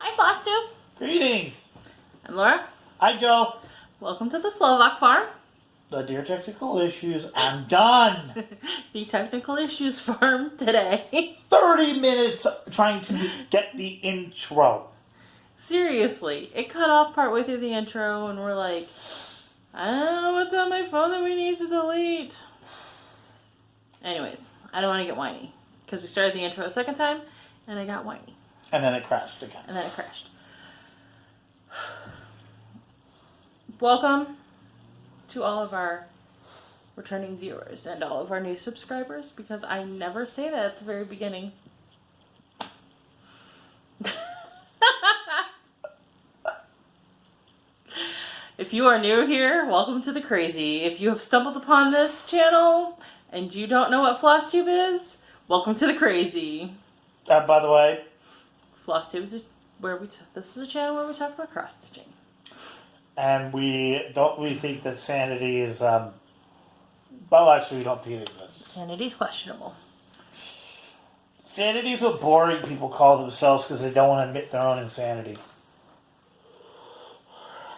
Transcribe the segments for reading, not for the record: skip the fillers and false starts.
Hi, Flosstube. Greetings. I'm Laura. Hi, Joe. Welcome to the Slovak Farm. The dear technical issues, I'm done. The technical issues farm today. 30 minutes trying to get the intro. Seriously, it cut off partway through the intro, and we're like, I don't know what's on my phone that we need to delete. Anyways, I don't want to get whiny because we started the intro a second time, and I got whiny. And then it crashed again. And then it crashed. Welcome to all of our returning viewers and all of our new subscribers, because I never say that at the very beginning. If you are new here, welcome to the crazy. If you have stumbled upon this channel and you don't know what Flosstube is, welcome to the crazy. By the way, Flosstube is where this is a channel where we talk about cross stitching. And we think that sanity is, well, actually, we don't think it exists. Sanity is questionable. Sanity is what boring people call themselves because they don't want to admit their own insanity.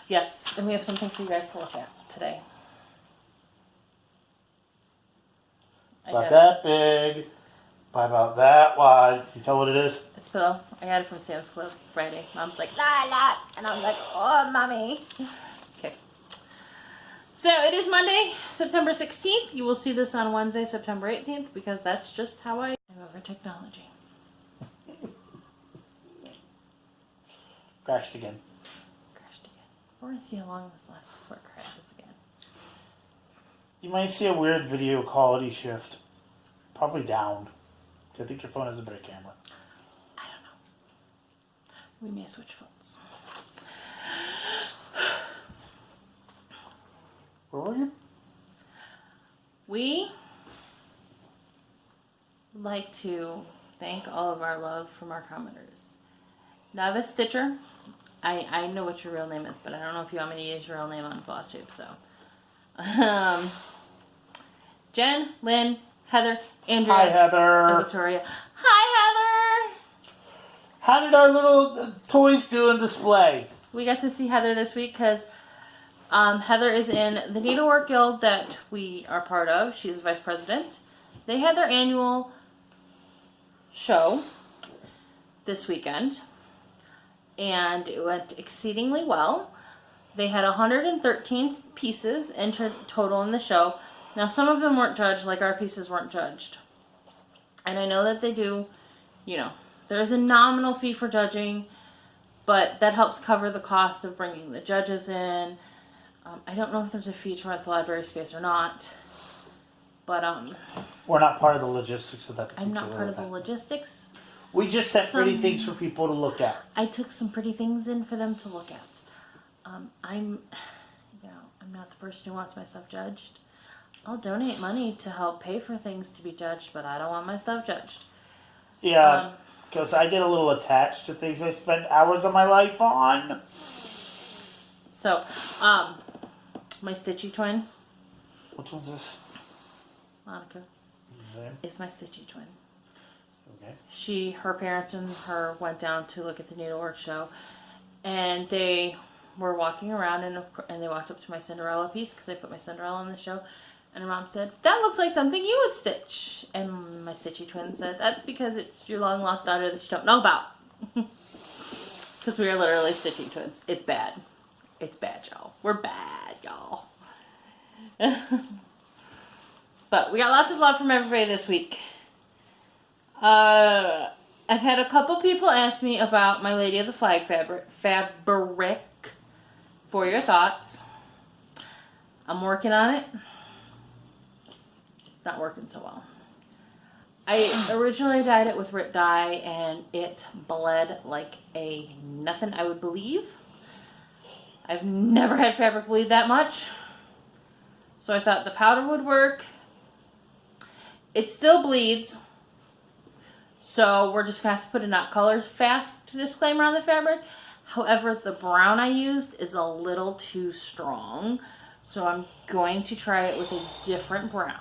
Yes, and we have something for you guys to look at today. About that big, by about that wide. Can you tell what it is? It's a pillow. I got it from Sam's Club Friday. Mom's like, la la, and I was like, oh, mommy. Okay. So it is Monday, September 16th. You will see this on Wednesday, September 18th, because that's just how I am over technology. Crashed again. Crashed again. We're going to see how long this lasts before it crashes again. You might see a weird video quality shift. Probably down. I think your phone has a better camera. I don't know. We may switch phones. Where were you? We would like to thank all of our love from our commenters. Novice Stitcher. I know what your real name is, but I don't know if you want me to use your real name on Flosstube, so. Jen, Lynn, Heather, Andrea, Hi, Heather. and Victoria. Hi, Heather! How did our little toys do in display? We got to see Heather this week because Heather is in the Needlework Guild that we are part of. She's the vice president. They had their annual show this weekend, and it went exceedingly well. They had 113 pieces entered total in the show. Now, some of them weren't judged, like our pieces weren't judged. And I know that they do, there is a nominal fee for judging, but that helps cover the cost of bringing the judges in. I don't know if there's a fee to rent the library space or not, but we're not part of the logistics of that. I'm not part of the logistics. We just set pretty things for people to look at. I took some pretty things in for them to look at. I'm not the person who wants my stuff judged. I'll donate money to help pay for things to be judged, but I don't want my stuff judged. Yeah, because I get a little attached to things I spend hours of my life on. So, my Stitchy twin. Which one's this? Monica. Okay. Is my Stitchy twin. Okay. Her parents and her went down to look at the needlework show, and they were walking around, and they walked up to my Cinderella piece because I put my Cinderella on the show. And her mom said, that looks like something you would stitch. And my Stitchy twin said, that's because it's your long lost daughter that you don't know about. Because we are literally Stitchy twins. It's bad. It's bad, y'all. We're bad, y'all. But we got lots of love from everybody this week. I've had a couple people ask me about my Lady of the Flag fabric for your thoughts. I'm working on it. Not working so well. I originally dyed it with Rit dye, and it bled like a nothing I would believe. I've never had fabric bleed that much, so I thought the powder would work. It still bleeds, so we're just gonna have to put a not colors fast disclaimer on the fabric. However, the brown I used is a little too strong, so I'm going to try it with a different brown.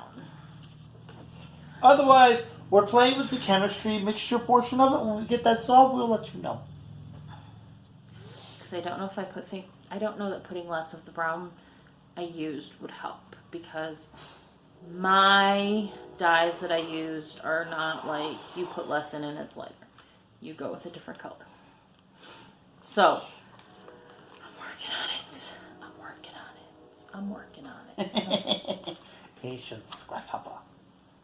Otherwise, we're playing with the chemistry mixture portion of it. When we get that solved, we'll let you know. because I don't know if I don't know that putting less of the brown I used would help, because my dyes that I used are not like you put less in and it's lighter. You go with a different color. So, I'm working on it. Patience, grasshopper.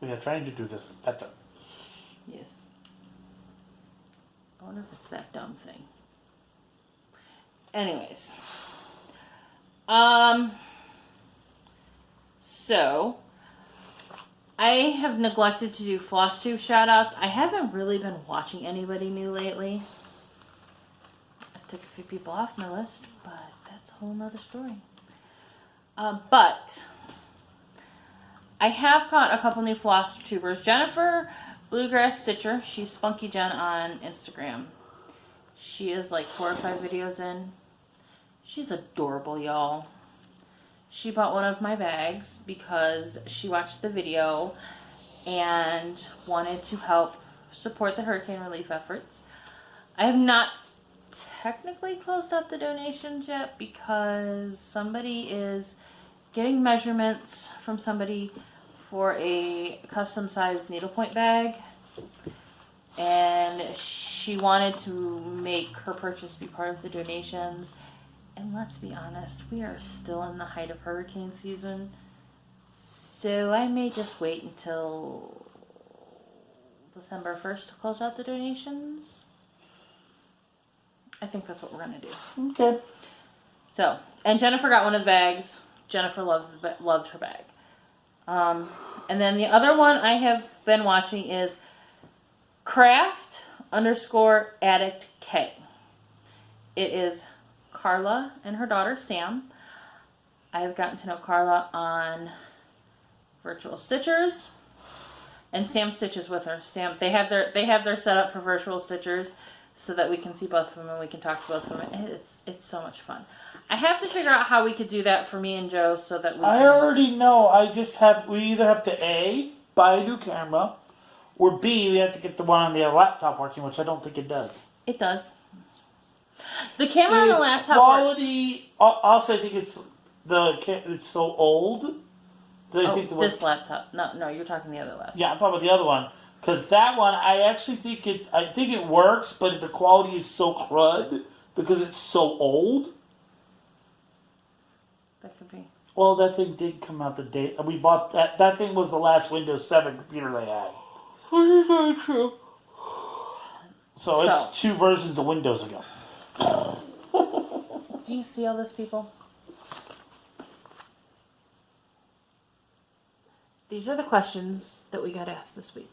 We are trying to do this better. Yes. I wonder if it's that dumb thing. Anyways. So, I have neglected to do Flosstube shoutouts. I haven't really been watching anybody new lately. I took a few people off my list, but that's a whole nother story. But I have caught a couple new Flosstubers. Jennifer Bluegrass Stitcher, she's Spunky Jen on Instagram. She is like 4 or 5 videos in. She's adorable, y'all. She bought one of my bags because she watched the video and wanted to help support the hurricane relief efforts. I have not technically closed out the donations yet because somebody is getting measurements from somebody for a custom sized needlepoint bag, and she wanted to make her purchase be part of the donations. And let's be honest, we are still in the height of hurricane season, so I may just wait until December 1st to close out the donations. I think that's what we're going to do. Okay. So, and Jennifer got one of the bags. Jennifer loved her bag. And then the other one I have been watching is Craft_Addict K. It is Carla and her daughter Sam. I have gotten to know Carla on Virtual Stitchers, and Sam stitches with her. Sam, they have their setup for Virtual Stitchers so that we can see both of them and we can talk to both of them. It's so much fun. I have to figure out how we could do that for me and Joe so that we I already know. We either have to A, buy a new camera, or B, we have to get the one on the laptop working, which I don't think it does. It does. The camera on the laptop quality. Also, I think it's so old. This laptop. No, you're talking the other laptop. Yeah, I'm talking about the other one. Because that one, I actually think it works, but the quality is so crud because it's so old. That could be. Well, that thing did come out the day we bought that. That thing was the last Windows 7 computer they had. Very true. So it's 2 versions of Windows ago. Do you see all this, people? These are the questions that we got asked this week.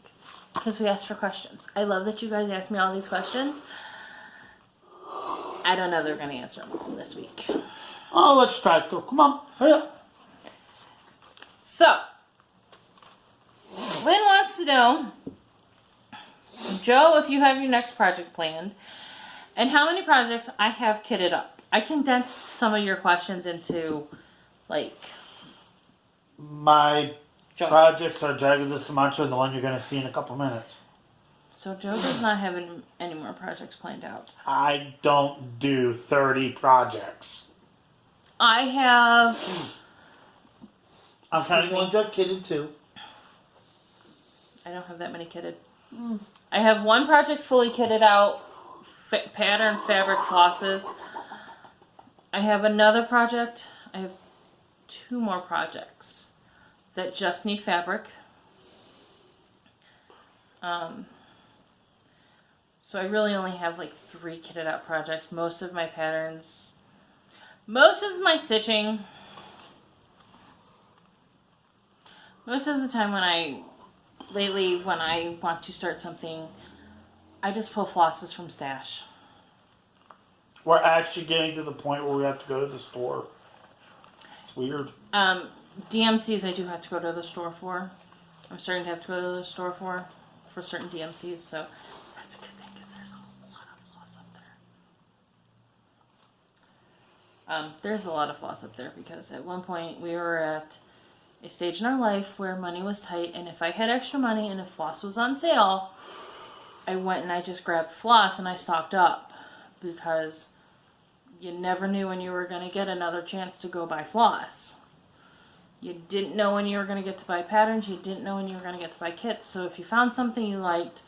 Because we asked for questions. I love that you guys asked me all these questions. I don't know if they're going to answer them all this week. Oh, let's try it. Go. Come on. Hurry up. So, Lynn wants to know, Joe, if you have your next project planned, and how many projects I have kitted up. I condensed some of your questions into, like... My projects are Dragon the Sumatra and the one you're going to see in a couple minutes. So Joe does not have any more projects planned out. I don't do 30 projects. I have... I'm counting the ones I've kitted too. I don't have that many kitted. I have one project fully kitted out. Pattern fabric flosses. I have another project. I have 2 more projects that just need fabric. So I really only have like 3 kitted out projects. Most of my patterns, most of my stitching, most of the time when I want to start something, I just pull flosses from stash. We're actually getting to the point where we have to go to the store. It's weird. DMCs I do have to go to the store for. I'm starting to have to go to the store for certain DMCs, so that's a good thing because there's a lot of floss up there. There's a lot of floss up there because at one point we were at a stage in our life where money was tight, and if I had extra money and if floss was on sale, I went and I just grabbed floss and I stocked up because you never knew when you were going to get another chance to go buy floss. You didn't know when you were going to get to buy patterns. You didn't know when you were going to get to buy kits. So if you found something you liked,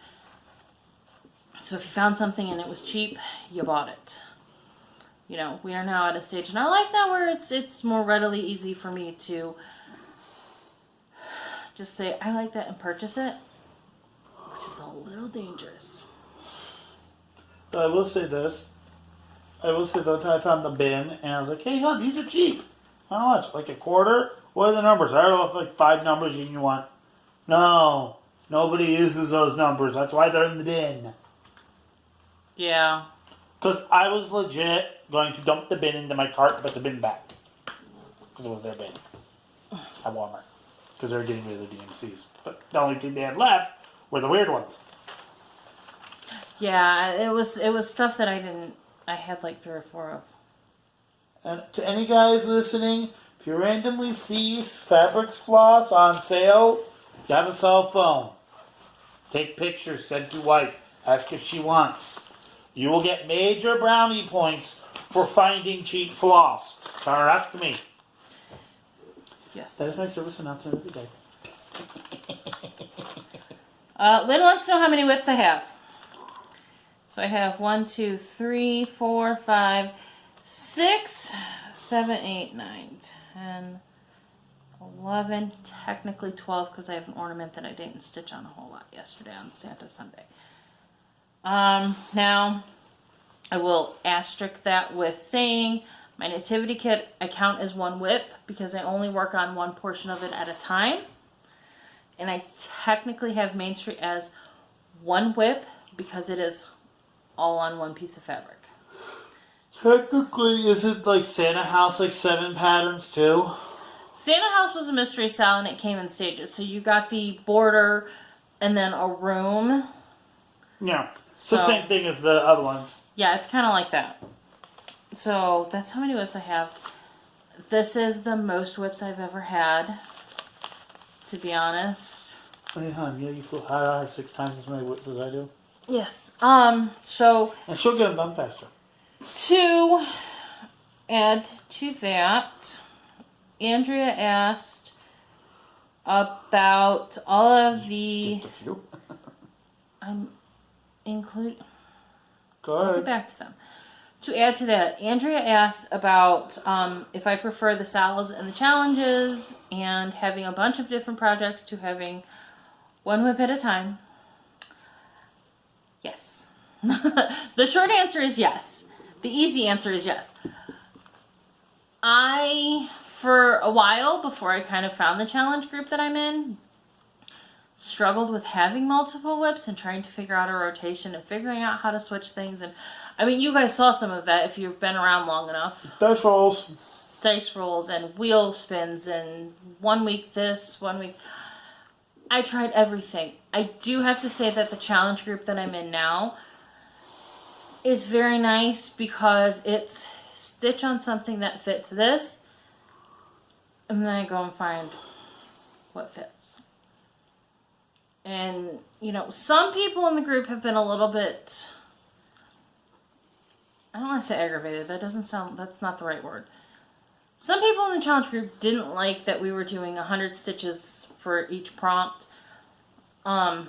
and it was cheap, you bought it. You know, we are now at a stage in our life now where it's more readily easy for me to just say, I like that, and purchase it, which is a little dangerous. But I will say this. I will say though, I found the bin, and I was like, hey, hon, these are cheap. How much? Like a quarter? What are the numbers? I don't know if like 5 numbers you want. No. Nobody uses those numbers. That's why they're in the bin. Yeah. Because I was legit going to dump the bin into my cart and put the bin back. Because it was their bin. At Walmart. Because they were getting rid of the DMCs. But the only thing they had left were the weird ones. Yeah, it was stuff that I had like 3 or 4 of. And to any guys listening, if you randomly see fabric floss on sale, you have a cell phone. Take pictures, send to wife, ask if she wants. You will get major brownie points for finding cheap floss. Trust me. Yes. That is my service announcement of the day. Lynn wants to know how many whips I have. So I have 1, 2, 3, 4, 5, 6, 7, 8, 9, 10, 11, technically 12 because I have an ornament that I didn't stitch on a whole lot yesterday on Santa Sunday. Now, I will asterisk that with saying my nativity kit I count as 1 whip because I only work on one portion of it at a time. And I technically have Main Street as 1 whip because it is all on 1 piece of fabric. Technically, is it like Santa House, like 7 patterns too? Santa House was a mystery style and it came in stages. So you got the border and then a room. Yeah. It's the same thing as the other ones. Yeah, it's kind of like that. So that's how many whips I have. This is the most whips I've ever had, to be honest. Hey, hon, you feel I have 6 times as many whips as I do. Yes. So. And she'll get them done faster. To add to that, Andrea asked about all of the. Skipped a few. Go ahead. I'll get back to them. To add to that, Andrea asked about if I prefer the sales and the challenges and having a bunch of different projects to having 1 whip at a time. Yes. The short answer is yes. The easy answer is yes. For a while, before I kind of found the challenge group that I'm in, struggled with having multiple whips and trying to figure out a rotation and figuring out how to switch things. And I mean, you guys saw some of that if you've been around long enough. Dice rolls. Dice rolls and wheel spins and 1 week this, 1 week. I tried everything. I do have to say that the challenge group that I'm in now is very nice because it's stitch on something that fits this, and then I go and find what fits. And, you know, some people in the group have been a little bit, I don't want to say aggravated. That's not the right word. Some people in the challenge group didn't like that we were doing 100 stitches for each prompt. I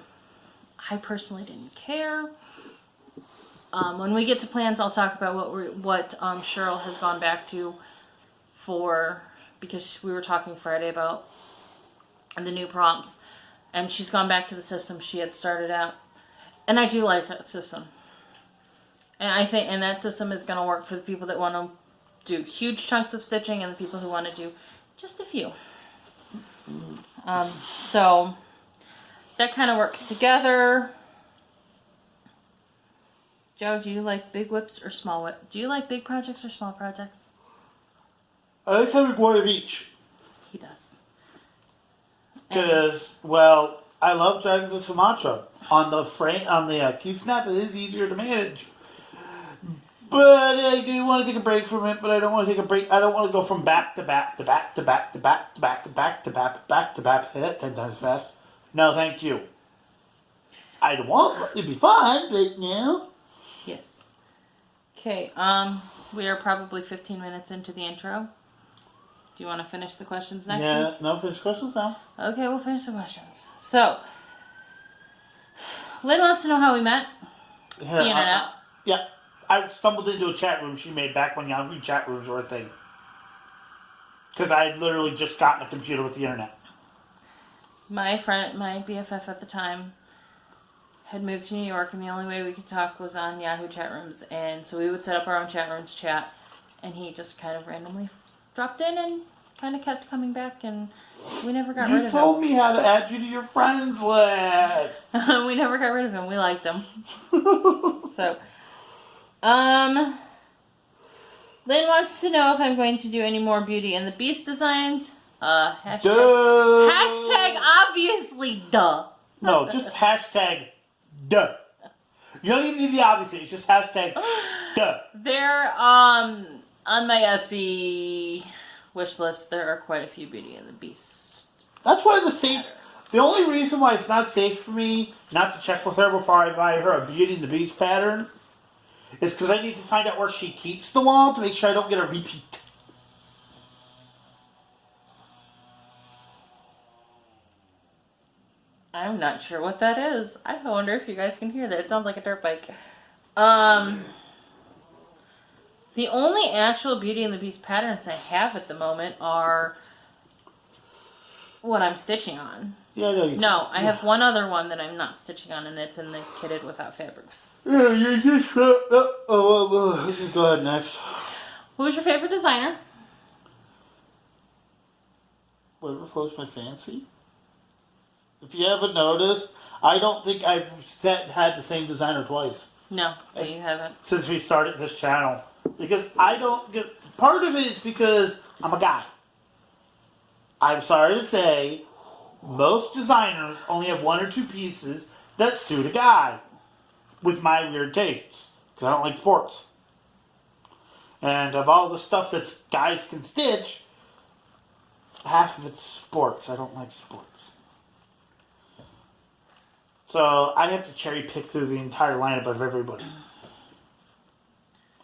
personally didn't care. When we get to plans, I'll talk about what Cheryl has gone back to because we were talking Friday about the new prompts. And she's gone back to the system she had started out. And I do like that system. And I think that system is going to work for the people that want to do huge chunks of stitching and the people who want to do just a few. So that kind of works together. Joe, do you like big whips or small whips? Do you like big projects or small projects? I like having 1 of each. He does. Because, well, I love Dragons of Sumatra. On the Q-Snap, it is easier to manage. But I do want to take a break from it, but I don't want to take a break. I don't want to go from back to back to back to back to back to back to back to back to back. Say that 10 times fast. No, thank you. I'd want it'd be fun, but no. Yes. Okay, We are probably 15 minutes into the intro. Do you want to finish the questions next Yeah, week? no, finish questions now. Okay, we'll finish the questions. So, Lynn wants to know how we met. Here, The internet. Yeah. I stumbled into a chat room she made back when Yahoo chat rooms were a thing. Because I had literally just gotten a computer with the internet. My BFF at the time, had moved to New York, and the only way we could talk was on Yahoo chat rooms. And so we would set up our own chat room to chat, and he just kind of randomly dropped in and kind of kept coming back, and we never got rid of him. You told me how to add you to your friends list. We never got rid of him. We liked him. So, Lynn wants to know if I'm going to do any more Beauty and the Beast designs. Hashtag, Duh. hashtag obviously, duh. No, just hashtag duh. You don't even need the obvious thing. It's just hashtag duh. There, on my Etsy wish list, there are quite a few Beauty and the Beast. That's why the only reason why it's not safe for me not to check with her before I buy her a Beauty and the Beast pattern is because I need to find out where she keeps them all to make sure I don't get a repeat. I'm not sure what that is. I wonder if you guys can hear that. It sounds like a dirt bike. The only actual Beauty and the Beast patterns I have at the moment are what I'm stitching on. Yeah, I know. No, I have one other one that I'm not stitching on, and it's in the Kitted Without Fabrics. Yeah, you just go ahead next. Who's your favorite designer? Whatever floats my fancy. If you haven't noticed, I don't think I've had the same designer twice. No, you haven't. Since we started this channel. Because I don't get... Part of it is because I'm a guy. I'm sorry to say, most designers only have one or two pieces that suit a guy. With my weird tastes. Because I don't like sports. And of all the stuff that guys can stitch, half of it's sports. I don't like sports. So I have to cherry pick through the entire lineup of everybody.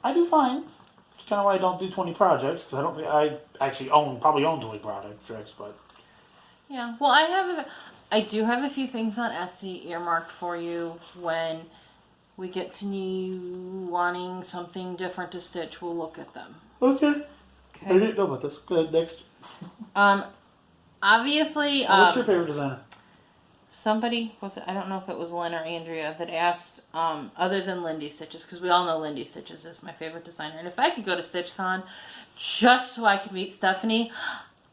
I do fine. It's kind of why I don't do 20 projects, because I don't think I actually probably own 20 projects, but... Yeah, well, I do have a few things on Etsy earmarked for you when we get to you wanting something different to stitch. We'll look at them. Okay. I didn't know about this. Go ahead, next. Obviously... what's your favorite designer? Somebody, I don't know if it was Lynn or Andrea, that asked, other than Lindy Stitches, because we all know Lindy Stitches is my favorite designer. And if I could go to StitchCon just so I could meet Stephanie,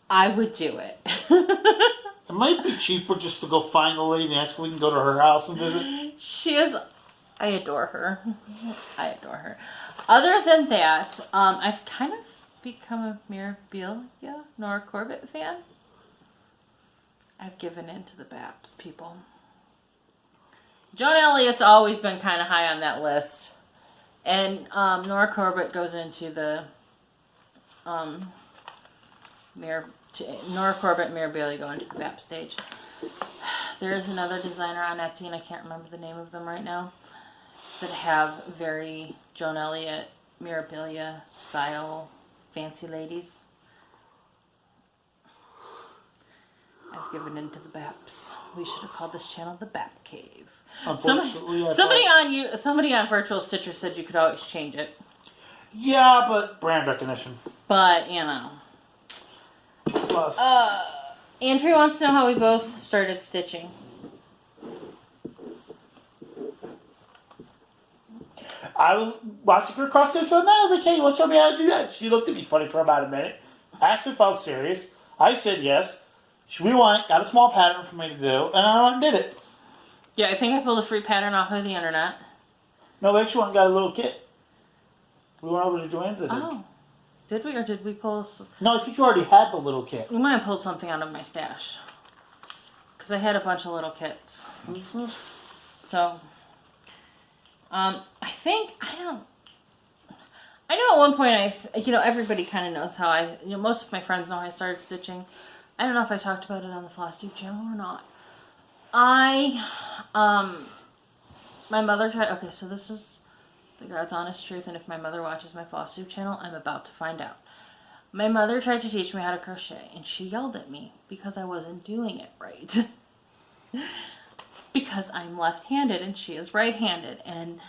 I would do it. It might be cheaper just to go find the lady and ask if we can go to her house and visit. I adore her. I adore her. Other than that, I've kind of become a Mirabilia Nora Corbett fan. I've given in to the BAPS people. Joan Elliott's always been kind of high on that list. And Nora Corbett goes into the Nora Corbett and Mirabilia go into the BAPS stage. There is another designer on Etsy, and I can't remember the name of them right now, that have very Joan Elliott, Mirabilia style fancy ladies. I've given into the BAPS. We should have called this channel the BAP Cave. Somebody on Virtual Stitcher said you could always change it. Yeah, but brand recognition. But, you know. Plus. Andrew wants to know how we both started stitching. I was watching her cross stitch one night. I was like, hey, you want to show me how to do that? She looked at me funny for about a minute. Asked if I was serious. I said yes. Got a small pattern for me to do, and I went and did it. Yeah, I think I pulled a free pattern off of the internet. No, we actually went and got a little kit. We went over to Joanne's, I think. Oh. Did we, or did we pull... No, I think you already had the little kit. We might have pulled something out of my stash. Because I had a bunch of little kits. Mm-hmm. So... I know at one point everybody kind of knows how most of my friends know how I started stitching. I don't know if I talked about it on the Flosstube channel or not. My mother tried, okay, so this is The God's honest truth, and if my mother watches my Flosstube channel, I'm about to find out. My mother tried to teach me how to crochet, and she yelled at me because I wasn't doing it right. Because I'm left-handed and she is right-handed, and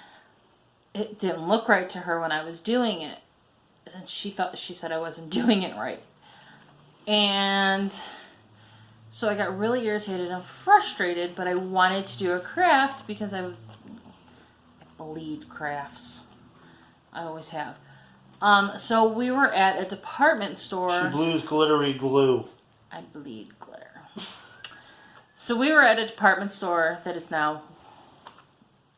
it didn't look right to her when I was doing it. And she said I wasn't doing it right. And so I got really irritated and frustrated, but I wanted to do a craft because I bleed crafts. I always have. So we were at a department store. She blues glittery glue. I bleed glitter. So we were at a department store that is now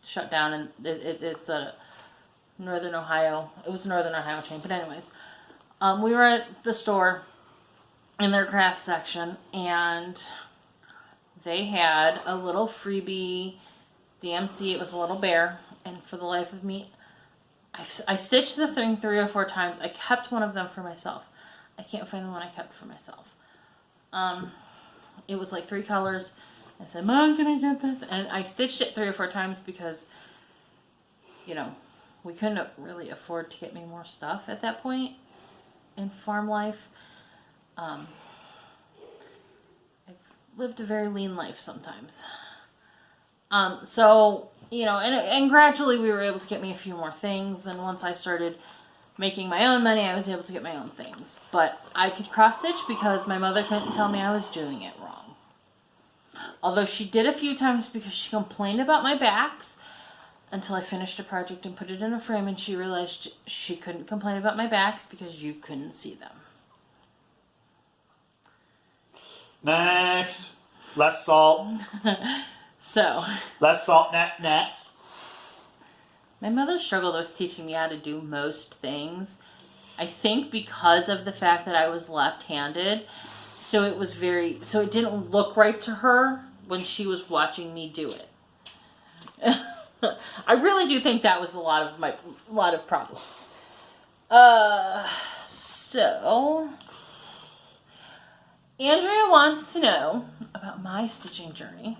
shut down, and it's a Northern Ohio. It was a Northern Ohio chain, but anyways, we were at the store in their craft section, and they had a little freebie DMC. It was a little bear, and for the life of me, I stitched the thing 3 or 4 times. I kept one of them for myself. I can't find the one I kept for myself. It was like 3 colors. I said, Mom, can I get this? And I stitched it 3 or 4 times because, you know, we couldn't really afford to get me more stuff at that point in farm life. I've lived a very lean life sometimes. So, you know, and gradually we were able to get me a few more things. And once I started making my own money, I was able to get my own things. But I could cross stitch because my mother couldn't tell me I was doing it wrong. Although she did a few times because she complained about my backs until I finished a project and put it in a frame, and she realized she couldn't complain about my backs because you couldn't see them. Next. Less salt. So. Less salt, net. My mother struggled with teaching me how to do most things. I think because of the fact that I was left-handed, so it didn't look right to her when she was watching me do it. I really do think that was a lot of problems. So Andrea wants to know about my stitching journey,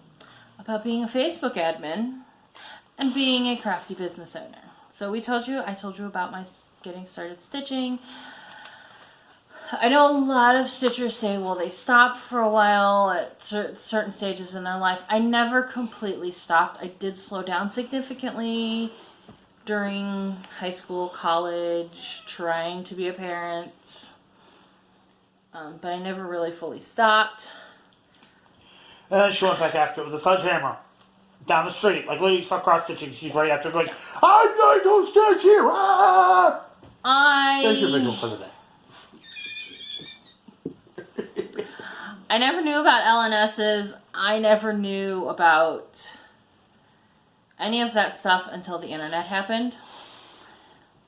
about being a Facebook admin, and being a crafty business owner. So I told you about my getting started stitching. I know a lot of stitchers say, well, they stopped for a while at certain stages in their life. I never completely stopped. I did slow down significantly during high school, college, trying to be a parent. But I never really fully stopped. And then she went back after it with a sledgehammer. Down the street. Like literally saw cross stitching. She's right after going, I'm going to stitch here. Ah! There's your visual for the day. I never knew about LNSs. I never knew about any of that stuff until the internet happened.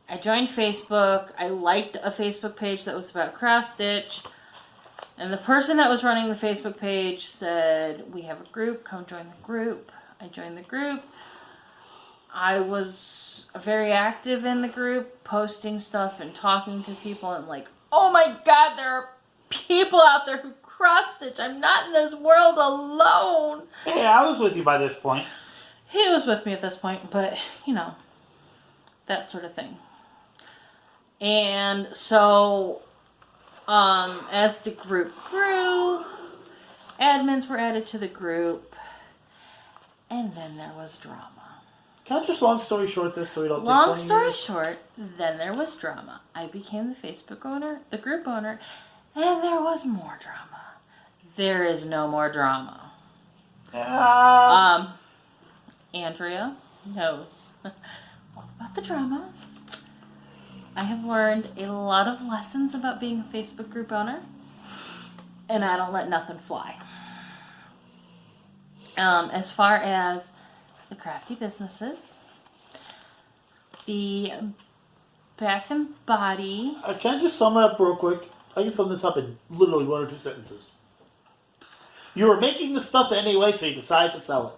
I joined Facebook. I liked a Facebook page that was about cross stitch. And the person that was running the Facebook page said, we have a group, come join the group. I joined the group. I was very active in the group, posting stuff and talking to people, and like, oh my God, there are people out there who cross stitch. I'm not in this world alone. Hey, I was with you by this point. He was with me at this point, but you know, that sort of thing. And so, as the group grew, admins were added to the group, and then there was drama. Can I just long story short this so we don't Long take 20 story years? short, then there was drama. I became the Facebook owner, the group owner, and there was more drama. There is no more drama. Andrea knows all about the drama. I have learned a lot of lessons about being a Facebook group owner, and I don't let nothing fly. As far as the crafty businesses, the Bath and Body. Can I just sum it up real quick? I can sum this up in literally 1 or 2 sentences. You were making the stuff anyway, so you decided to sell it.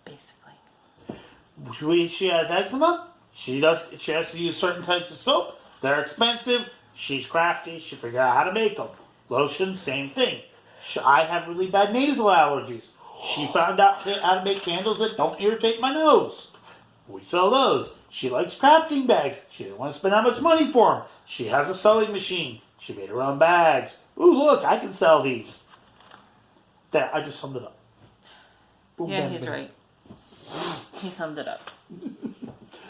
Basically. She has eczema. She has to use certain types of soap. They're expensive. She's crafty. She figured out how to make them. Lotion, same thing. I have really bad nasal allergies. She found out how to make candles that don't irritate my nose. We sell those. She likes crafting bags. She didn't want to spend that much money for them. She has a sewing machine. She made her own bags. Ooh, look, I can sell these. There, I just summed it up. Boom, Yeah, bam, he's bam. right. He summed it up.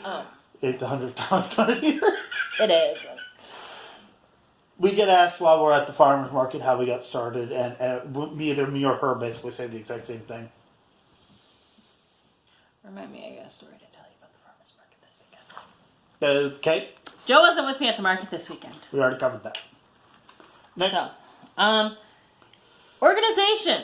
Oh. Ain't the 100th time I've done it either. It isn't. We get asked while we're at the farmer's market how we got started, and either me or her basically say the exact same thing. Remind me, I got a story to tell you about the farmer's market this weekend. Okay, Joe wasn't with me at the market this weekend. we already covered that. Next. So, organization.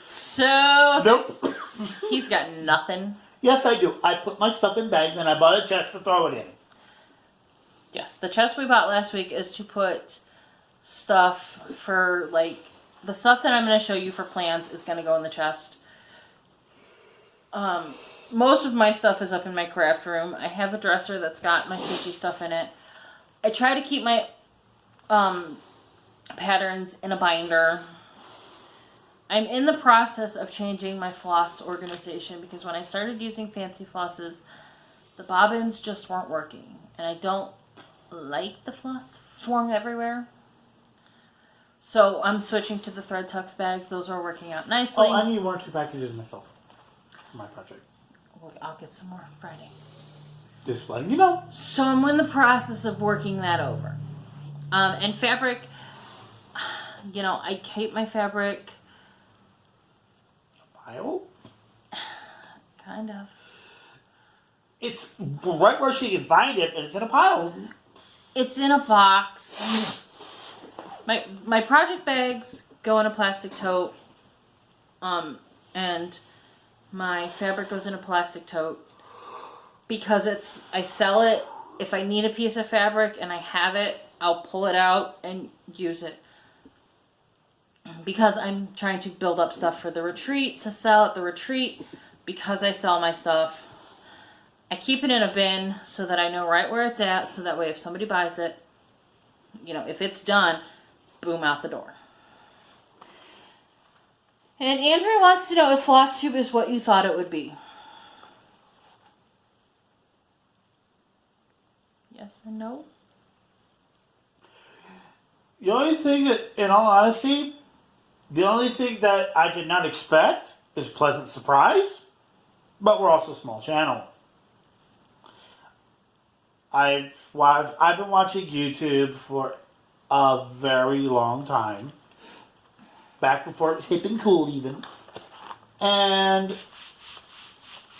So, Nope. he's got nothing. Yes, I do. I put my stuff in bags and I bought a chest to throw it in. Yes, the chest we bought last week is to put stuff for, like, the stuff that I'm going to show you for plants is going to go in the chest. Most of my stuff is up in my craft room. I have a dresser that's got my stitchy stuff in it. I try to keep my patterns in a binder. I'm in the process of changing my floss organization because when I started using fancy flosses, the bobbins just weren't working. And I don't like the floss flung everywhere. So I'm switching to the thread tux bags. Those are working out nicely. Oh, I need 1 or 2 packages myself for my project. Well, I'll get some more on Friday. Just letting you know. So I'm in the process of working that over. And fabric, you know, I hate my fabric. Pile? Kind of. It's right where she can find it, and it's in a pile. It's in a box. My project bags go in a plastic tote. And my fabric goes in a plastic tote. Because I sell it. If I need a piece of fabric and I have it, I'll pull it out and use it. Because I'm trying to build up stuff for the retreat, to sell at the retreat, because I sell my stuff, I keep it in a bin so that I know right where it's at, so that way if somebody buys it, you know, if it's done, boom, out the door. And Andrew wants to know if Flosstube is what you thought it would be. Yes and no? The only thing that, in all honesty, the only thing that I did not expect is pleasant surprise, but we're also a small channel. I've been watching YouTube for a very long time, back before it was hip and cool even, and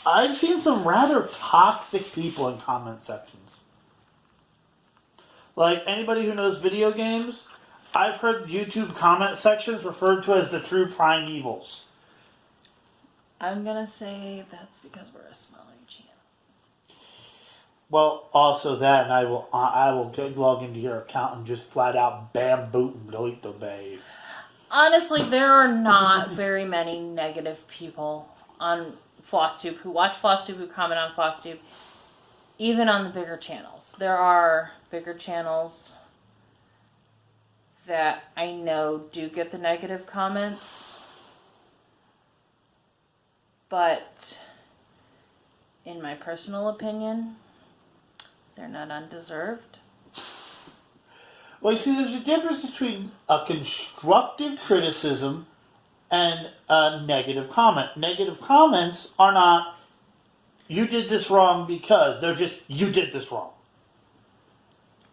I've seen some rather toxic people in comment sections. Like anybody who knows video games, I've heard YouTube comment sections referred to as the true primevals. I'm gonna say that's because we're a smaller channel. Well, also that, and I will log into your account and just flat out boot and delete the page. Honestly, there are not very many negative people on Flosstube who watch Flosstube, who comment on Flosstube, even on the bigger channels. There are bigger channels that I know do get the negative comments, but in my personal opinion, they're not undeserved. Well, you see, there's a difference between a constructive criticism and a negative comment. Negative comments are not, you did this wrong because, they're just, you did this wrong.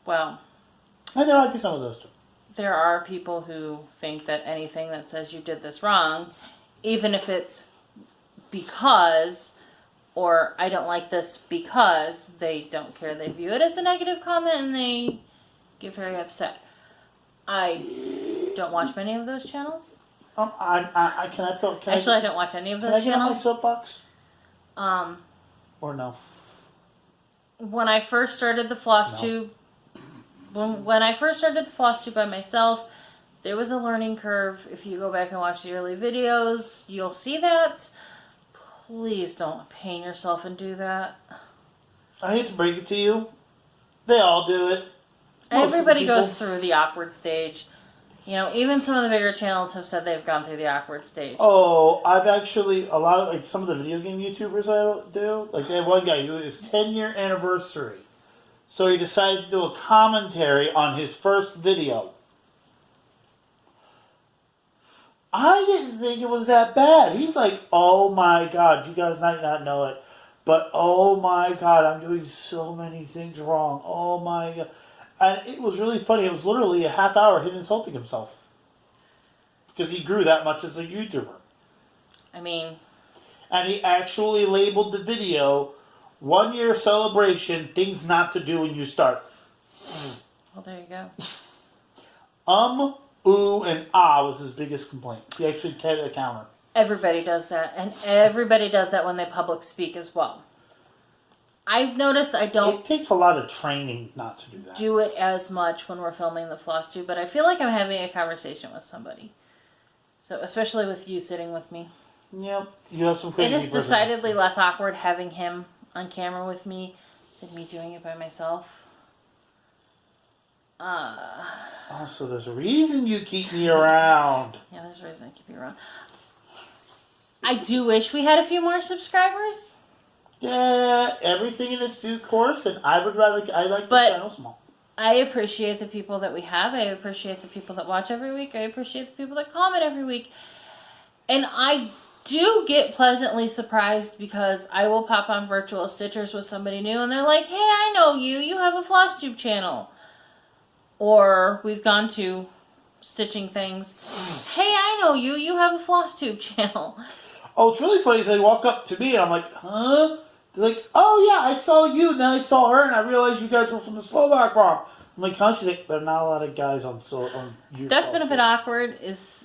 Well, And there might be some of those too. there are people who think that anything that says you did this wrong, even if it's because, or I don't like this because, they don't care. They view it as a negative comment and they get very upset. I don't watch many of those channels. Actually, I don't watch any of those Can I get on my channels. soapbox? Or no? When I first started the Flosstube, when I first started the Flosstube by myself, there was a learning curve. If you go back and watch the early videos, you'll see that. Please don't pain yourself and do that. I hate to break it to you. They all do it. Most of the Everybody people. goes through the awkward stage. You know, even some of the bigger channels have said they've gone through the awkward stage. Oh, I've actually, a lot of, like, some of the video game YouTubers I do, like, they have one guy who is 10-year anniversary. So he decided to do a commentary on his first video. I didn't think it was that bad. He's like, oh my God, you guys might not know it, but oh my God, I'm doing so many things wrong. Oh my God. And it was really funny. It was literally a half hour of him insulting himself. Because he grew that much as a YouTuber. I mean... And he actually labeled the video, 1 year celebration, things not to do when you start. Well, there you go. Ooh, and ah was his biggest complaint. He actually had a counter. Everybody does that. And everybody does that when they public speak as well. I've noticed I don't... It takes a lot of training not to do that. Do it as much when we're filming the Flosstube, but I feel like I'm having a conversation with somebody. So, especially with you sitting with me. Yep, you have some crazy... It is decidedly less awkward having him on camera with me than me doing it by myself. Oh, so there's a reason you keep me around. Yeah, there's a reason I keep you around. I do wish we had a few more subscribers. Yeah, everything in its due course, and I like the channel small. I appreciate the people that we have. I appreciate the people that watch every week. I appreciate the people that comment every week. And I do get pleasantly surprised because I will pop on virtual Stitchers with somebody new and they're like, hey, I know you. You have a Flosstube channel. Or we've gone to stitching things. Hey, I know you. You have a Flosstube channel. Oh, it's really funny. They walk up to me and I'm like, huh? They're like, oh yeah, I saw you, and then I saw her, and I realized you guys were from the Slovak farm. I'm like, huh? She's like, there are not a lot of guys on your That's been a bit awkward, is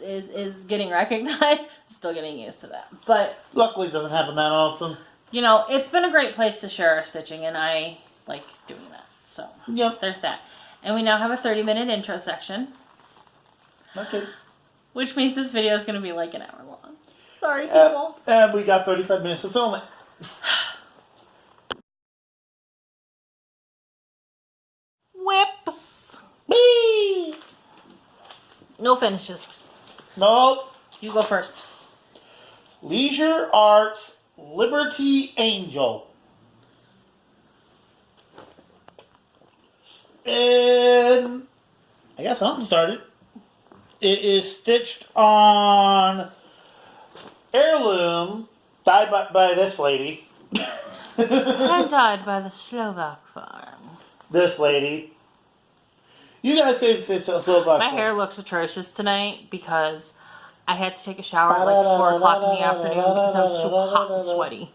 getting recognized. Still getting used to that. But luckily it doesn't happen that often. You know, it's been a great place to share our stitching, and I like doing that. So, yep. There's that. And we now have a 30-minute intro section. Okay. Which means this video is going to be like an hour long. Sorry, people. And we got 35 minutes to film it. Whips. Whee! No finishes. Nope. You go first. Leisure Arts Liberty Angel. And I got something started. It is stitched on heirloom, dyed by this lady. And died by the Slovak farm. This lady. You guys say it's Slovak. My hair looks atrocious tonight because I had to take a shower at like 4 o'clock in the afternoon because I was so hot and sweaty.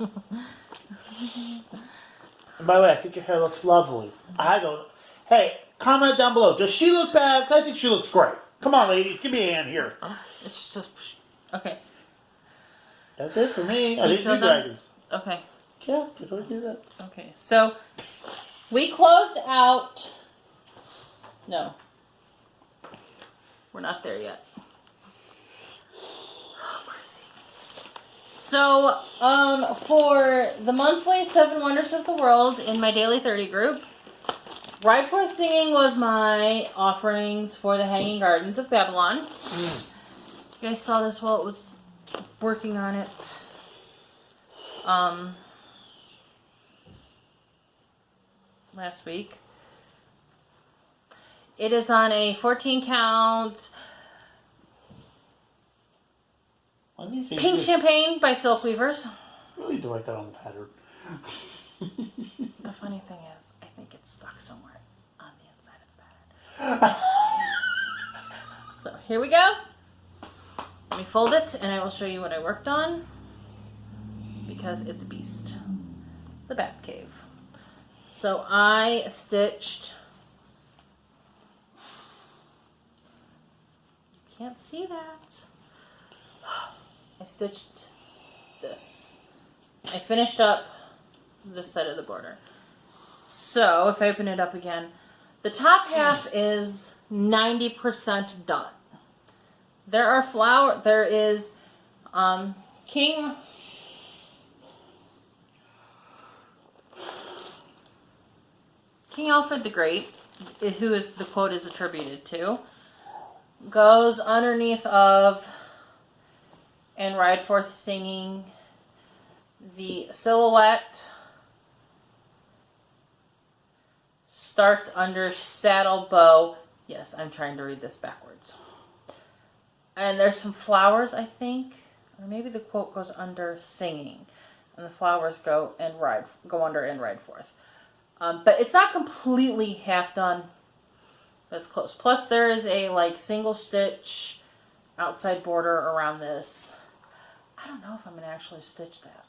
And by the way, I think your hair looks lovely. I don't. Hey, comment down below. Does she look bad? 'Cause I think she looks great. Come on, ladies. Give me a hand here. It's just... Okay. That's it for me. I didn't do dragons. Okay. Yeah, did I do that? Okay, so we closed out... No. We're not there yet. Oh, mercy. So, for the monthly 7 Wonders of the World in my Daily 30 group, Ride Forth Singing was my offerings for the Hanging Gardens of Babylon. You guys saw this while it was working on it. Last week. It is on a 14 count Pink Champagne by Silk Weavers. Really do like that on the pattern. The funny thing is, I think it's stuck somewhere on the inside of the pattern. So here we go. Let me fold it and I will show you what I worked on because it's a beast. The Bat Cave. So I stitched... You can't see that. I stitched this. I finished up this side of the border. So if I open it up again, the top half is 90% done. There is King Alfred the Great, who is the quote is attributed to, goes underneath of and ride forth singing. The silhouette starts under saddle bow. Yes, I'm trying to read this backwards. And there's some flowers, I think. Or maybe the quote goes under singing. And the flowers go under and ride forth. But it's not completely half done. But it's close. Plus there is a single stitch outside border around this. I don't know if I'm going to actually stitch that.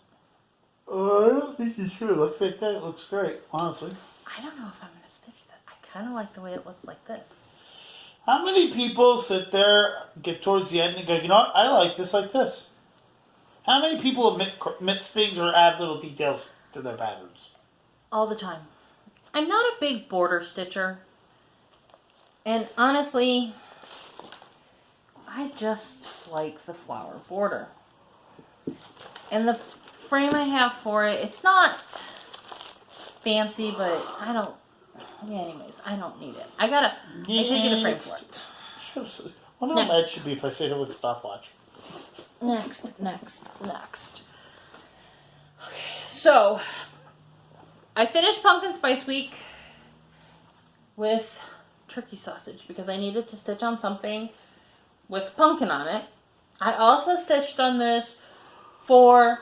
I don't think you should. Looks like that. It looks great, honestly. I don't know if I'm going to stitch that. I kind of like the way it looks like this. How many people sit there, get towards the end, and go, you know what? I like this like this. How many people omit things or add little details to their patterns? All the time. I'm not a big border stitcher. And honestly, I just like the flower border. And the frame I have for it, it's not fancy, but I don't need it. I take it a frame for it. Wonder how bad it should be if I sit here with a stopwatch. Next. Okay, so I finished Pumpkin Spice Week with turkey sausage because I needed to stitch on something with pumpkin on it. I also stitched on this for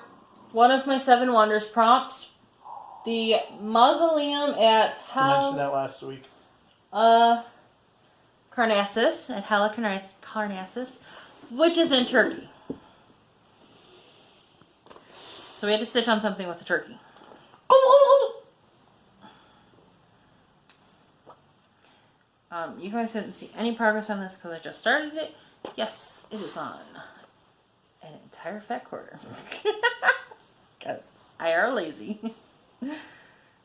one of my 7 Wonders prompts. The mausoleum at I mentioned that last week. Carnassus, at Carnassus, which is in Turkey. So we had to stitch on something with the turkey. You guys didn't see any progress on this because I just started it. Yes, it is on an entire fat quarter. Because I are lazy.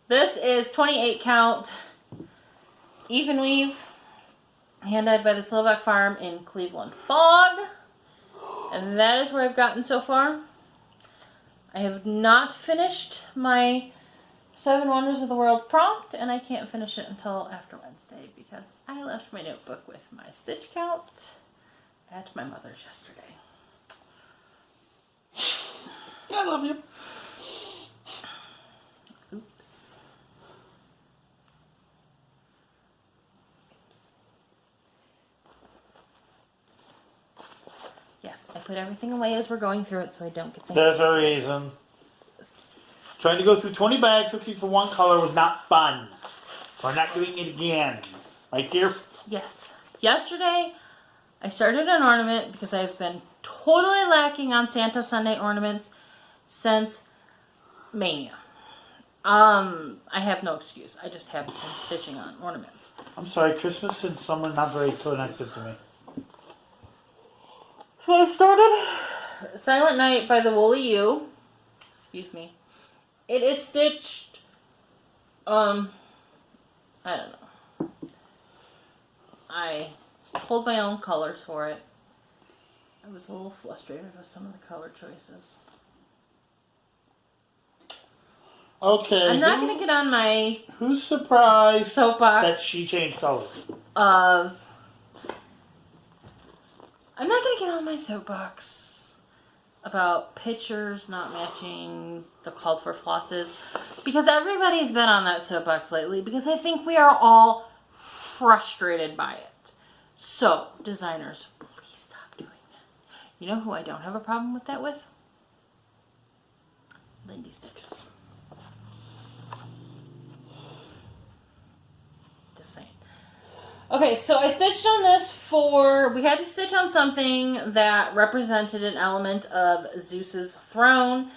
This is 28 count even weave, hand dyed by the Slovak Farm in Cleveland Fog. And that is where I've gotten so far. I have not finished my 7 Wonders of the World prompt, and I can't finish it until after Wednesday because I left my notebook with my stitch count at my mother's yesterday. I love you. Oops. Yes, I put everything away as we're going through it so I don't get things. There's a reason. Trying to go through 20 bags looking for one color was not fun. We're not doing it again. Right, dear? Yes. Yesterday, I started an ornament because I've been totally lacking on Santa Sunday ornaments since Mania. I have no excuse. I just haven't been stitching on ornaments. I'm sorry, Christmas and summer not very connected to me. So I started Silent Night by the Woolly Ewe. Excuse me. It is stitched, I don't know. I pulled my own colors for it. I was a little frustrated with some of the color choices. Okay. I'm not going to get on my Who's surprised soapbox that she changed colors? I'm not going to get on my soapbox about pictures not matching the called for flosses because everybody's been on that soapbox lately because I think we are all frustrated by it. So, designers, please stop doing that. You know who I don't have a problem with that with? Lindy Stitches. Just saying. Okay, so I stitched on this we had to stitch on something that represented an element of Zeus's throne.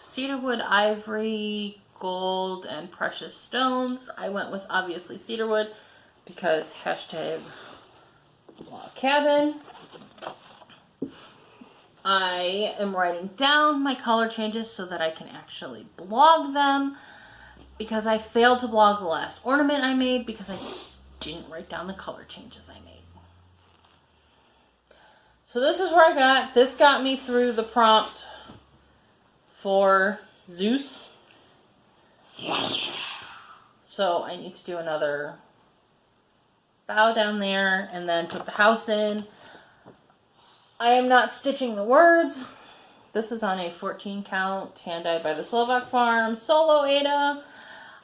Cedarwood, ivory, gold, and precious stones. I went with, obviously, cedarwood because hashtag log cabin. I am writing down my color changes so that I can actually blog them because I failed to blog the last ornament I made because I didn't write down the color changes I made. So this is where I got. This got me through the prompt for Zeus. So I need to do another bow down there and then took the house in. I am not stitching the words. This is on a 14 count, hand-dyed by the Slovak farm, solo Ada.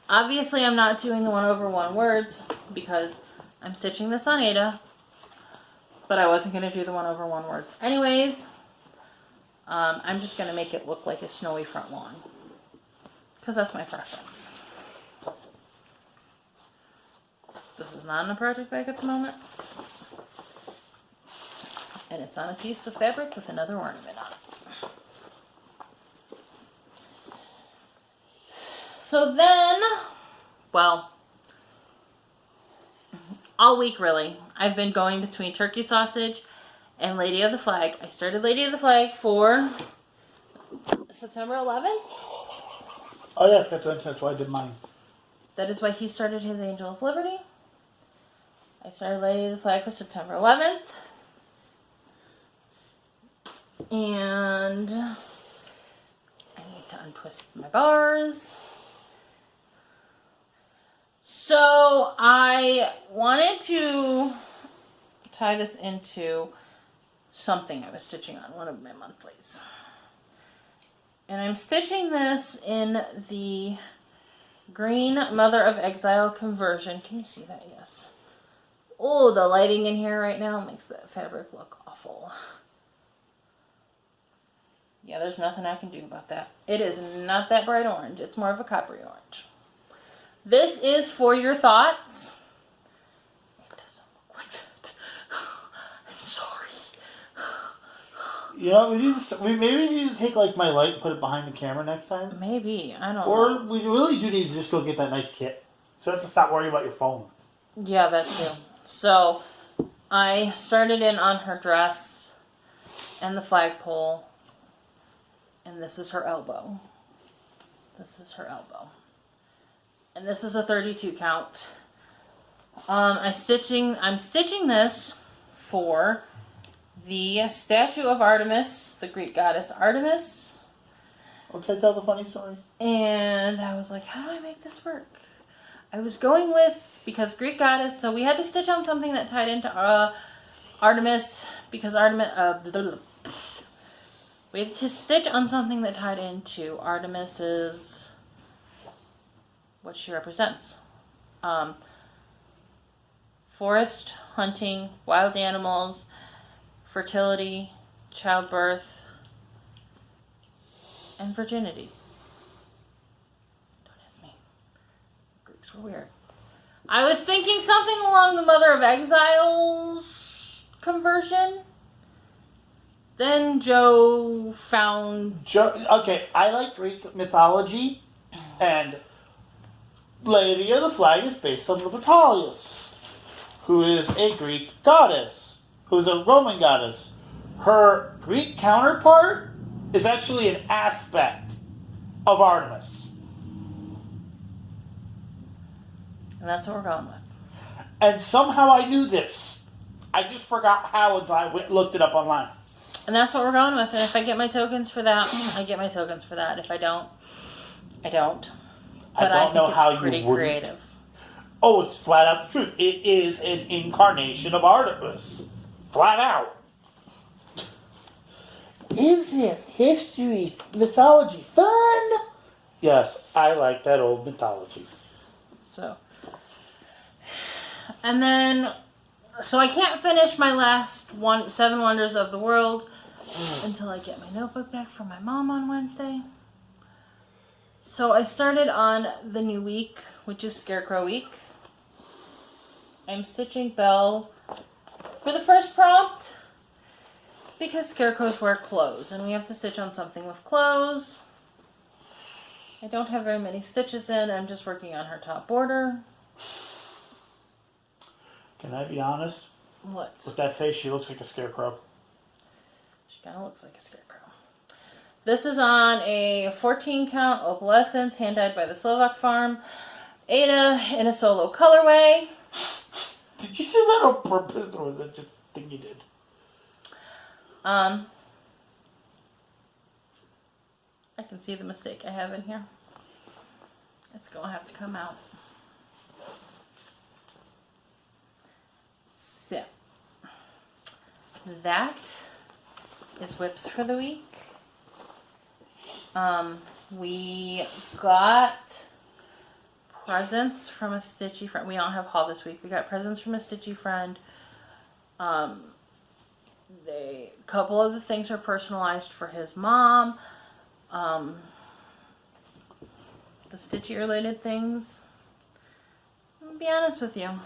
Obviously, I'm not doing the 1/1 words because I'm stitching this on Ada, but I wasn't going to do the 1/1 words anyways. I'm just going to make it look like a snowy front lawn because that's my preference. This is not in a project bag at the moment. And it's on a piece of fabric with another ornament on it. So then, well, all week really, I've been going between turkey sausage and Lady of the Flag. I started Lady of the Flag for September 11th. Oh yeah, I forgot to mention that's why I did mine. That is why he started his Angel of Liberty. I started Lady of the Flag for September 11th. And I need to untwist my bars. So I wanted to tie this into something I was stitching on, one of my monthlies. And I'm stitching this in the green Mother of Exile conversion. Can you see that? Yes. Oh, the lighting in here right now makes that fabric look awful. Yeah, there's nothing I can do about that. It is not that bright orange. It's more of a coppery orange. This is For Your Thoughts. It doesn't look like that. I'm sorry. You know, maybe we need to take like my light and put it behind the camera next time. Maybe. I don't know. Or we really do need to just go get that nice kit. So you have to stop worrying about your phone. Yeah, that too. So, I started in on her dress and the flagpole. And this is her elbow. This is her elbow. And this is a 32 count. I'm stitching this for the statue of Artemis, the Greek goddess Artemis. Okay, tell the funny story. And I was like, how do I make this work? I was going with, because Greek goddess, so we had to stitch on something that tied into Artemis, because Artemis, we had to stitch on something that tied into Artemis's, what she represents. Forest, hunting, wild animals, fertility, childbirth, and virginity. Don't ask me. Greeks were weird. I was thinking something along the Mother of Exiles conversion. Then Joe found... Okay, I like Greek mythology, and Lady of the Flag is based on Vitalis, who is a Greek goddess, who is a Roman goddess. Her Greek counterpart is actually an aspect of Artemis. And that's what we're going with. And somehow I knew this. I just forgot how until I looked it up online. And that's what we're going with. And if I get my tokens for that, I get my tokens for that. If I don't, I don't. But I don't know how you pretty creative. Oh, it's flat out the truth. It is an incarnation of Artemis. Flat out. Isn't history, mythology fun? Yes, I like that old mythology. So. And then, so I can't finish my last 7 Wonders of the World until I get my notebook back from my mom on Wednesday. So I started on the new week, which is Scarecrow Week. I'm stitching Belle for the first prompt because scarecrows wear clothes and we have to stitch on something with clothes. I don't have very many stitches in. I'm just working on her top border. Can I be honest? What? With that face, she looks like a scarecrow. She kind of looks like a scarecrow. This is on a 14 count opalescence, hand-dyed by the Slovak farm. Ada in a solo colorway. Did you do that on purpose, or was that just a thing you did? I can see the mistake I have in here. It's going to have to come out. that is whips for the week. We got presents from a stitchy friend. We don't have haul this week. We got presents from a stitchy friend. A couple of the things are personalized for his mom. The stitchy related things. I'll be honest with you. I'm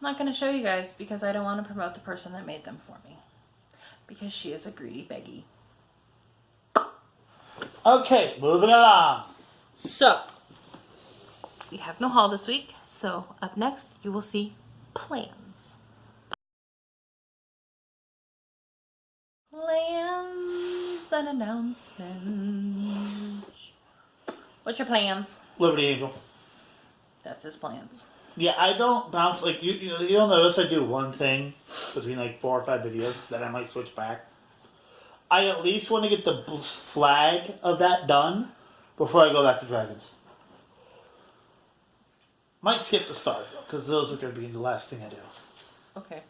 not going to show you guys because I don't want to promote the person that made them for me. Because she is a greedy beggy. Okay, moving along. So, we have no haul this week. So, up next, you will see plans. Plans and announcements. What's your plans? Liberty Angel. That's his plans. Yeah, I don't bounce, like, you'll notice I do one thing between, like, 4 or 5 videos, then I might switch back. I at least want to get the flag of that done before I go back to Dragons. Might skip the stars, though, because those are going to be the last thing I do. Okay.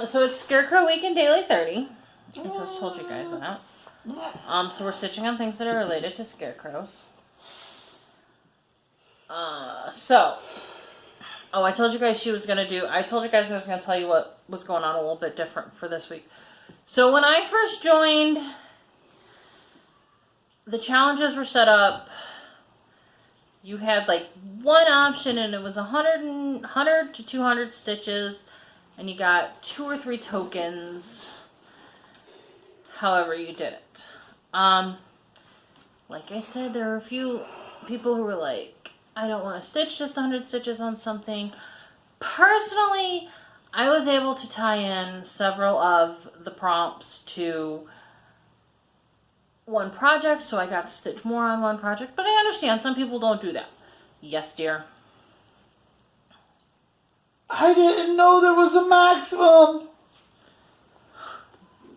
So it's Scarecrow Week in Daily 30. I just told you guys that. So we're stitching on things that are related to scarecrows. I told you guys I was going to tell you what was going on a little bit different for this week. So when I first joined, the challenges were set up. You had like one option and it was 100 to 200 stitches and you got 2 or 3 tokens. However you did it. Like I said, there were a few people who were like, I don't want to stitch just 100 stitches on something. Personally, I was able to tie in several of the prompts to one project, so I got to stitch more on one project, but I understand some people don't do that. Yes, dear. I didn't know there was a maximum.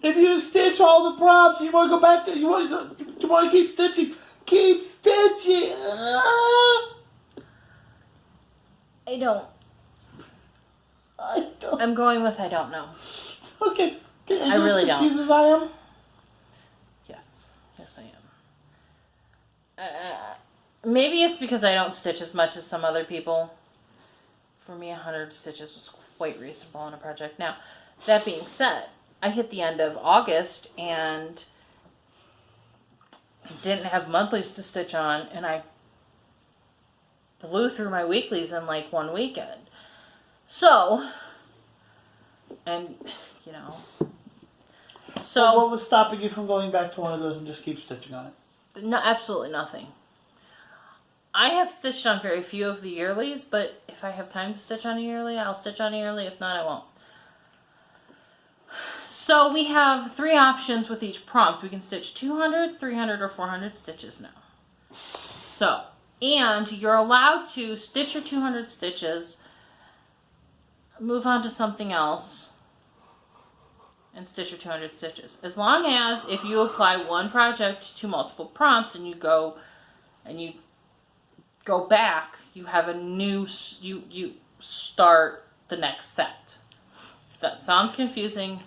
If you stitch all the prompts, you want to go back to, you want to keep stitching. Keep stitching. I don't. I don't. I'm going with I don't know. Okay. I really don't. Confused as I am? Yes, I am. Maybe it's because I don't stitch as much as some other people. For me, 100 stitches was quite reasonable on a project. Now, that being said, I hit the end of August and didn't have monthlies to stitch on, and I blew through my weeklies in like one weekend. So, and, you know. So, what was stopping you from going back to one of those and just keep stitching on it? No, absolutely nothing. I have stitched on very few of the yearlies, but if I have time to stitch on a yearly, I'll stitch on a yearly. If not, I won't. So we have 3 options with each prompt. We can stitch 200, 300, or 400 stitches now. So, and you're allowed to stitch your 200 stitches, move on to something else, and stitch your 200 stitches. As long as if you apply one project to multiple prompts and you go back, you have a new, you start the next set. That sounds confusing.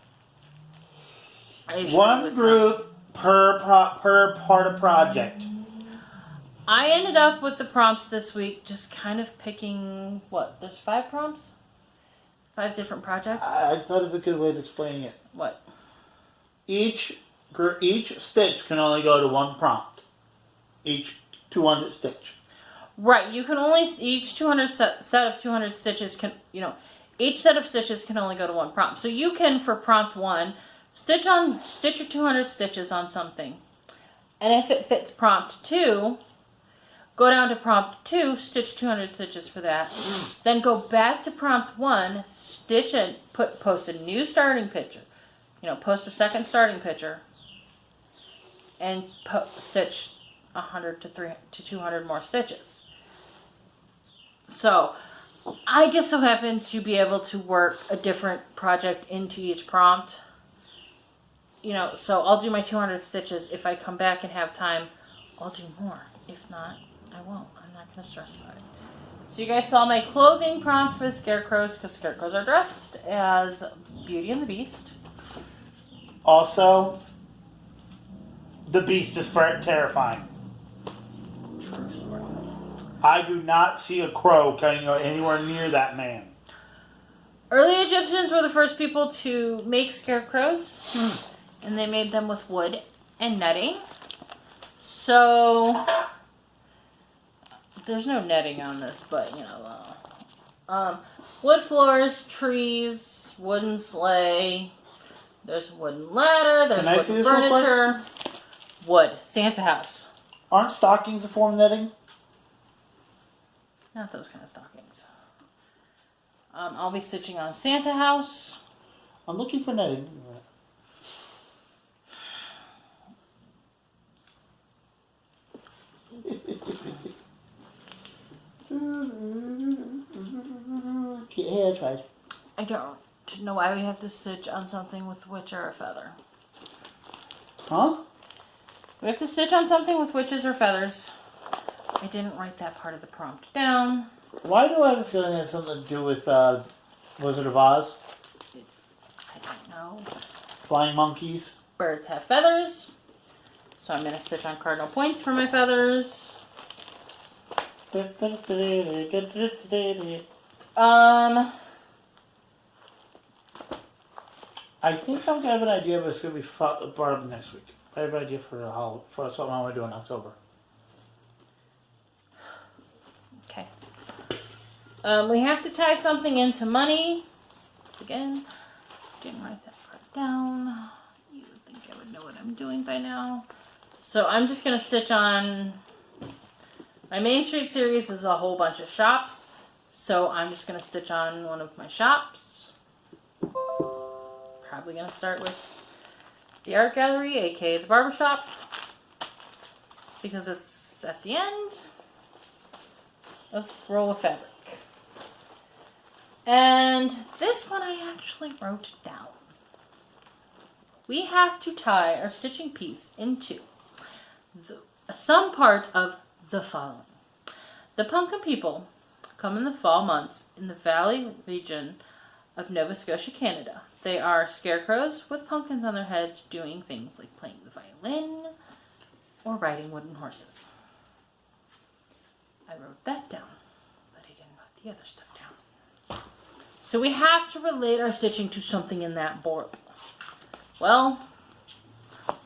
One group per part of project. I ended up with the prompts this week just kind of picking, there's 5 prompts? 5 different projects? I thought of a good way of explaining it. What? Each stitch can only go to one prompt. Each 200 stitch. Right, you can only, each 200 set of 200 stitches can, each set of stitches can only go to one prompt. So you can, for prompt 1, stitch your 200 stitches on something. And if it fits prompt 2, go down to prompt 2, stitch 200 stitches for that. Then go back to prompt 1, stitch and post a new starting picture. Post a second starting picture. And stitch 100 to 200 more stitches. So, I just so happen to be able to work a different project into each prompt. So I'll do my 200 stitches. If I come back and have time, I'll do more. If not, I won't. I'm not going to stress about it. So you guys saw my clothing prompt for scarecrows, because scarecrows are dressed as Beauty and the Beast. Also, the Beast is terrifying. True story. I do not see a crow coming anywhere near that man. Early Egyptians were the first people to make scarecrows, and they made them with wood and netting. So, there's no netting on this, but, wood floors, trees, wooden sleigh, there's a wooden ladder, there's wooden furniture, wood, Santa house. Aren't stockings a form of netting? Not those kind of stockings. I'll be stitching on Santa house. I'm looking for netting. Yeah, I tried. I don't know why we have to stitch on something with witch or a feather. Huh? We have to stitch on something with witches or feathers. I didn't write that part of the prompt down. Why do I have a feeling it has something to do with Wizard of Oz? I don't know. Flying monkeys? Birds have feathers. So I'm going to stitch on cardinal points for my feathers. I think I'm going to have an idea, but it's going to be brought up next week. I have an idea for something I want to do in October. Okay. We have to tie something into money. Once again, didn't write that part down. You would think I would know what I'm doing by now. So I'm just going to stitch on... My Main Street series is a whole bunch of shops. So I'm just going to stitch on one of my shops. Probably going to start with the art gallery, aka the barbershop. Because it's at the end. A roll of fabric. And this one I actually wrote down. We have to tie our stitching piece into some part of the following. The pumpkin people come in the fall months in the valley region of Nova Scotia, Canada. They are scarecrows with pumpkins on their heads doing things like playing the violin or riding wooden horses. I wrote that down, but I didn't write the other stuff down. So we have to relate our stitching to something in that board. Well,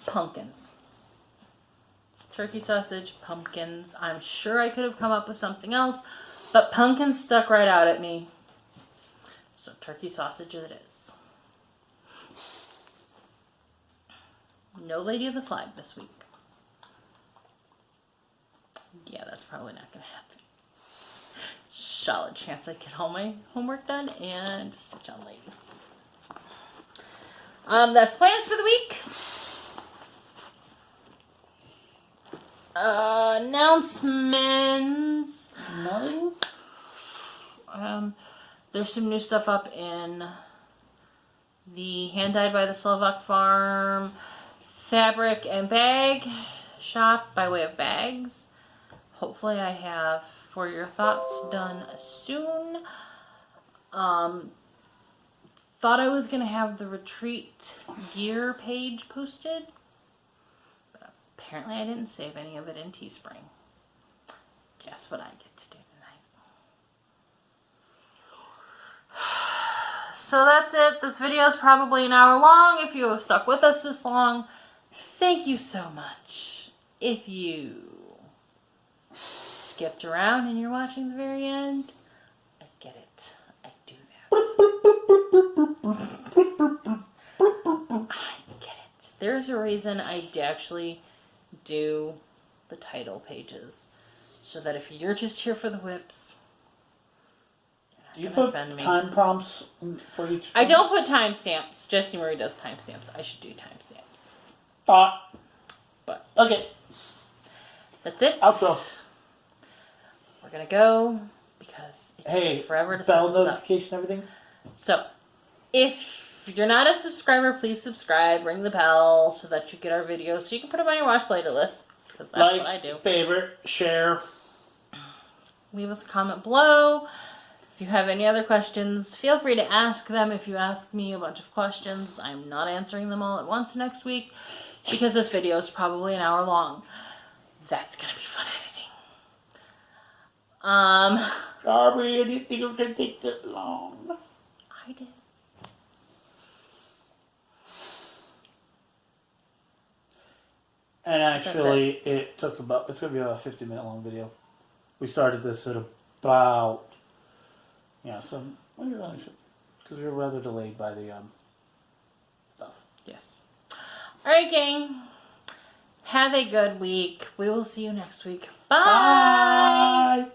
pumpkins. Turkey sausage, pumpkins. I'm sure I could have come up with something else, but pumpkins stuck right out at me. So turkey sausage it is. No Lady of the Flag this week. Yeah, that's probably not going to happen. Solid chance I get all my homework done and stitch on Lady. That's plans for the week. Announcements. Nothing? There's some new stuff up in the Hand Dyed by the Slovak Farm fabric and bag shop by way of bags. Hopefully I have For Your Thoughts done soon. Thought I was going to have the retreat gear page posted. But apparently I didn't save any of it in Teespring. Guess what I get to do tonight. So that's it. This video is probably an hour long. If you have stuck with us this long, thank you so much. If you skipped around and you're watching the very end, I get it. I do that. I get it. There's a reason I actually do the title pages. So that if you're just here for the whips, do you put time prompts for each? I don't put timestamps. Jessie Marie does timestamps. I should do timestamps. But okay. That's it. Outro. We're gonna go because it takes forever to bell set this notification, up. everything. So, if you're not a subscriber, please subscribe. Ring the bell so that you get our videos. So you can put them on your watch later list because that's what I do. Favorite, share. Leave us a comment below. If you have any other questions, feel free to ask them. If you ask me a bunch of questions, I'm not answering them all at once next week because this video is probably an hour long. That's going to be fun editing. Sorry, I didn't think it was going to take that long. I did. And actually, it's going to be about a 50-minute long video. We started this at about, because we were rather delayed by the stuff. Yes. All right, gang. Have a good week. We will see you next week. Bye. Bye.